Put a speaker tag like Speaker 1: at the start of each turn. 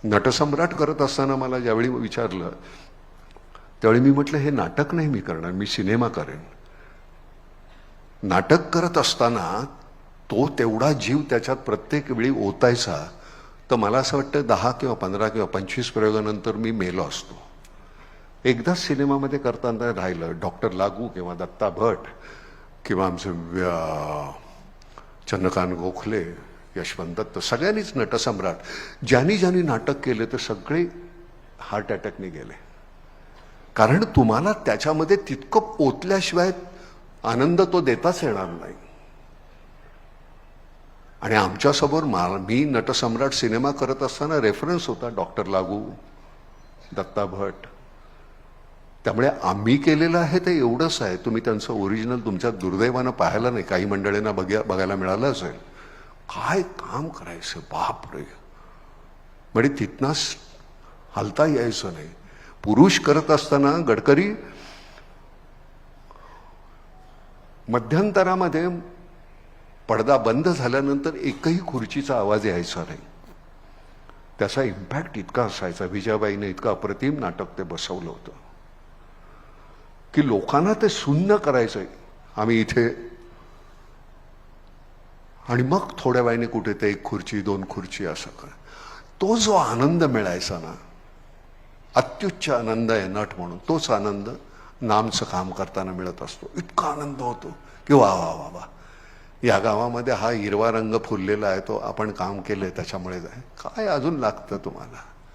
Speaker 1: नटसम्राट करत असताना मला ज्यावेळी विचारलं त्यावेळी मी म्हटलं हे नाटक नाही मी करणार, मी सिनेमा करेन. नाटक करत असताना तो तेवढा जीव त्याच्यात प्रत्येक वेळी ओतायचा, तर मला असं वाटतं 10 किंवा 15 किंवा 25 प्रयोगानंतर मी मेलो असतो. एकदाच सिनेमामध्ये करताना राहिलं, डॉक्टर लागू किंवा दत्ता भट किंवा आमचे चंद्रकांत गोखले, यशवंत दत्त, सगळ्यांनीच नटसम्राट ज्यांनी ज्यांनी नाटक केले ते सगळे हार्ट अटॅकने गेले. कारण तुम्हाला त्याच्यामध्ये तितकं ओतल्याशिवाय आनंद तो देताच येणार नाही. आणि आमच्यासमोर मी नटसम्राट सिनेमा करत असताना रेफरन्स होता डॉक्टर लागू, दत्ता भट. त्यामुळे आम्ही केलेलं आहे ते एवढंच आहे. तुम्ही त्यांचं ओरिजिनल तुमच्या दुर्दैवानं पाहायला नाही, काही मंडळींना बघायला मिळालं असेल. काय काम करायचं बापरे, म्हणजे तिथनंच हलता यायचं नाही. पुरुष करत असताना गडकरी मध्यंतरामध्ये पडदा बंद झाल्यानंतर एकही खुर्चीचा आवाज यायचा नाही. त्याचा इम्पॅक्ट इतका असायचा. विजयाबाईने इतकं अप्रतिम नाटक ते बसवलं होतं की लोकांना ते सुन्न करायचंय. आम्ही इथे आणि मग थोड्या वेळाने कुठे ते 1 खुर्ची 2 खुर्ची असं कर. तो जो आनंद मिळायचा ना, अत्युच्च आनंद आहे नट म्हणून, तोच आनंद नामचं काम करताना मिळत असतो. इतका आनंद होतो की वा वा वा वा, या गावामध्ये हा हिरवा रंग फुललेला आहे, तो आपण काम केलंय त्याच्यामुळे काय अजून लागतं तुम्हाला.